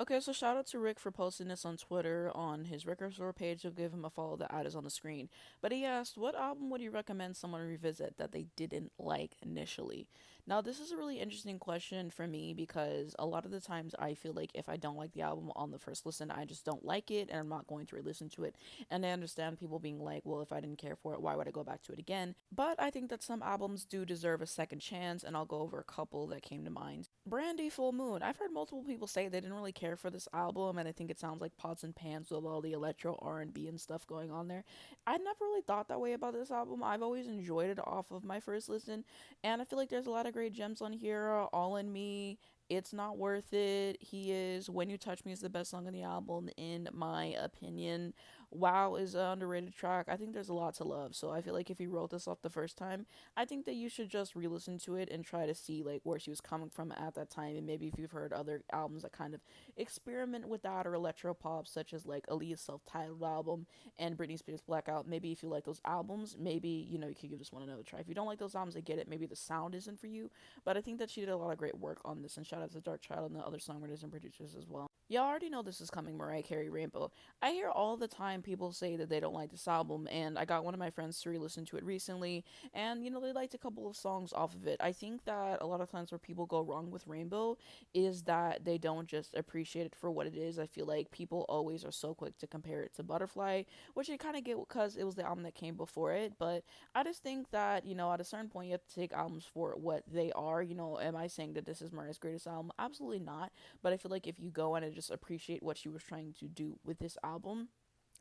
Okay, so shout out to Rick for posting this on Twitter on his record store page. So give him a follow. The ad is on the screen. But he asked, what album would you recommend someone revisit that they didn't like initially? Now, this is a really interesting question for me because a lot of the times I feel like if I don't like the album on the first listen, I just don't like it and I'm not going to re listen to it. And I understand people being like, well, if I didn't care for it, why would I go back to it again? But I think that some albums do deserve a second chance, and I'll go over a couple that came to mind. Brandy Full Moon. I've heard multiple people say they didn't really care for this album, and I think it sounds like pots and pans with all the electro R&B and stuff going on there. I never really thought that way about this album. I've always enjoyed it off of my first listen, and I feel like there's a lot of great gems on here. All in Me, It's Not Worth It, He Is, When You Touch Me is the best song on the album, in my opinion. Wow is an underrated track. I think there's a lot to love, so I feel like if you wrote this off the first time, I think that you should just re-listen to it and try to see like where she was coming from at that time, and maybe if you've heard other albums that kind of experiment with that or electro pop, such as like Aaliyah's self-titled album and Britney Spears Blackout. Maybe if you like those albums, maybe you could give this one another try. If you don't like those albums, I get it. Maybe the sound isn't for you, but I think that she did a lot of great work on this. And shout out to Dark Child and the other songwriters and producers as well. Y'all already know this is coming, Mariah Carey Rainbow. I hear all the time people say that they don't like this album, and I got one of my friends to re listen to it recently, and they liked a couple of songs off of it. I think that a lot of times where people go wrong with Rainbow is that they don't just appreciate it for what it is. I feel like people always are so quick to compare it to Butterfly, which you kind of get because it was the album that came before it. But I just think that at a certain point you have to take albums for what they are. Am I saying that this is Mariah's greatest album? Absolutely not. But I feel like if you go in and just appreciate what she was trying to do with this album,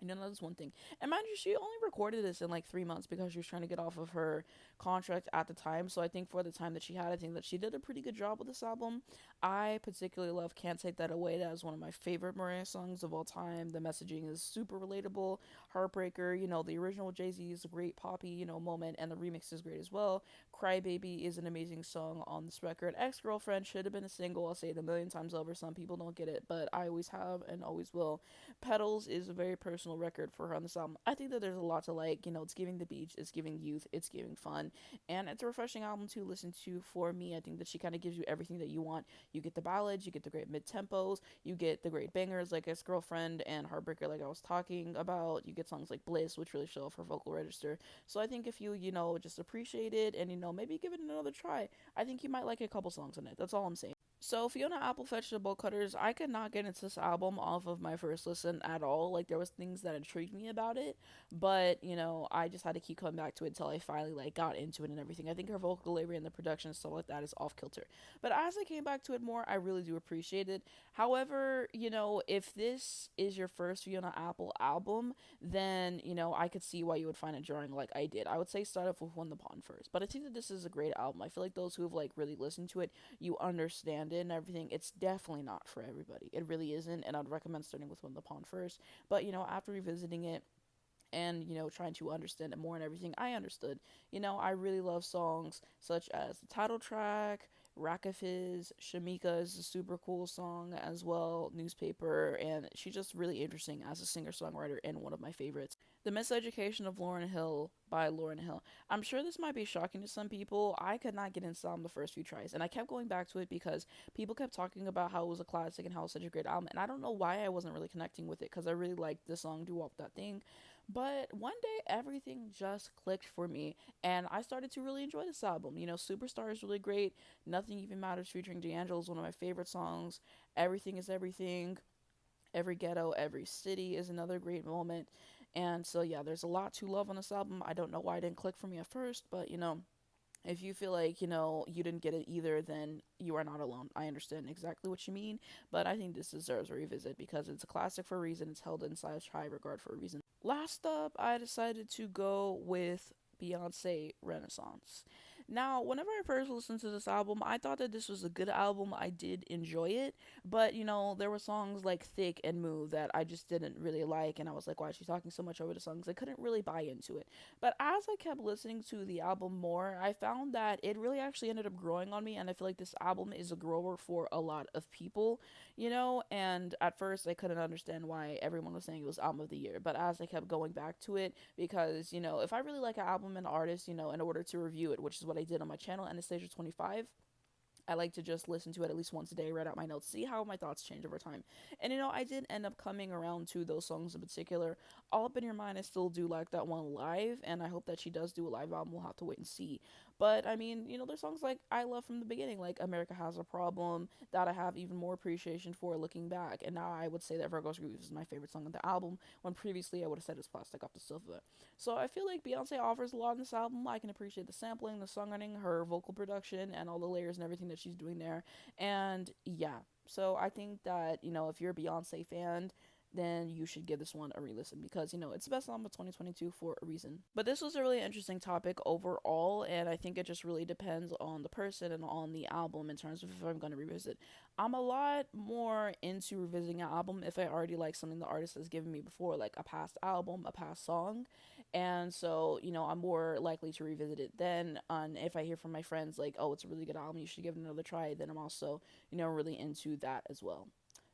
that's one thing. And mind you, she only recorded this in like 3 months because she was trying to get off of her contract at the time. So I think for the time that she had, I think that she did a pretty good job with this album. I particularly love Can't Take That Away. That is one of my favorite Mariah songs of all time. The messaging is super relatable. Heartbreaker, the original Jay-Z is a great poppy, moment, and the remix is great as well. Cry Baby is an amazing song on this record. Ex-Girlfriend should have been a single. I'll say it a million times over. Some people don't get it, but I always have and always will. Petals is a very personal record for her on this album. I think that there's a lot to like. It's giving the beach, it's giving youth, it's giving fun, and it's a refreshing album to listen to for me. I think that she kind of gives you everything that you want. You get the ballads, you get the great mid tempos, you get the great bangers like Ex Girlfriend and Heartbreaker, like I was talking about. You get songs like Bliss, which really show off her vocal register. So I think if you just appreciate it and maybe give it another try, I think you might like a couple songs in it. That's all I'm saying. So Fiona Apple fetched the bolt cutters. I could not get into this album off of my first listen at all. Like there was things that intrigued me about it, but I just had to keep coming back to it until I finally like got into it and everything. I think her vocal delivery and the production and stuff like that is off kilter. But as I came back to it more, I really do appreciate it. However, if this is your first Fiona Apple album, then I could see why you would find it jarring like I did. I would say start off with When the Pond first. But I think that this is a great album. I feel like those who have like really listened to it, you understand it and everything. It's definitely not for everybody. It really isn't, and I'd recommend starting with When the Pond first. But after revisiting it and trying to understand it more and everything, I understood. I really love songs such as the title track, Rakafiz, Shamika is a super cool song as well, Newspaper, and she's just really interesting as a singer-songwriter and one of my favorites. The Miseducation of Laurynhill by Laurynhill. I'm sure this might be shocking to some people. I could not get into some the first few tries, and I kept going back to it because people kept talking about how it was a classic and how it was such a great album, and I don't know why I wasn't really connecting with it because I really liked the song Do Up That Thing. But one day everything just clicked for me and I started to really enjoy this album. Superstar is really great. Nothing Even Matters featuring D'Angelo is one of my favorite songs. Everything is Everything. Every Ghetto, Every City is another great moment. And so, yeah, there's a lot to love on this album. I don't know why it didn't click for me at first, but if you feel like, you didn't get it either, then you are not alone. I understand exactly what you mean, but I think this deserves a revisit because it's a classic for a reason. It's held in such high regard for a reason. Last up, I decided to go with Beyonce Renaissance. Now, whenever I first listened to this album, I thought that this was a good album. I did enjoy it, but there were songs like Thick and Move that I just didn't really like, and I was like, why is she talking so much over the songs? I couldn't really buy into it. But as I kept listening to the album more, I found that it really actually ended up growing on me, and I feel like this album is a grower for a lot of people, and at first I couldn't understand why everyone was saying it was album of the year, but as I kept going back to it, because if I really like an album and artist, in order to review it, which is what I did on my channel Anastasia 25, I like to just listen to it at least once a day, write out my notes, see how my thoughts change over time. And I did end up coming around to those songs in particular. All Up in Your Mind, I still do like that one live, and I hope that she does do a live album. We'll have to wait and see. But I mean, there's songs like I love from the beginning, like America Has a Problem, that I have even more appreciation for looking back. And now I would say that Virgo's Groove is my favorite song on the album, when previously I would have said it's Plastic Off the Sofa. So I feel like Beyonce offers a lot in this album. I can appreciate the sampling, the songwriting, her vocal production, and all the layers and everything that she's doing there. And yeah, so I think that, if you're a Beyonce fan, then you should give this one a re-listen, because it's the best album of 2022 for a reason. But this was a really interesting topic overall, and I think it just really depends on the person and on the album in terms of if I'm going to revisit. I'm a lot more into revisiting an album if I already like something the artist has given me before, like a past album, a past song. And so, I'm more likely to revisit it then. And if I hear from my friends like, oh, it's a really good album, you should give it another try, then I'm also, really into that as well.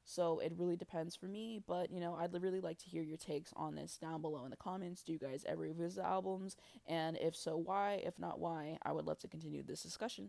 So it really depends for me, but I'd really like to hear your takes on this down below in the comments. Do you guys ever revisit albums? And if so, why? If not, why? I would love to continue this discussion.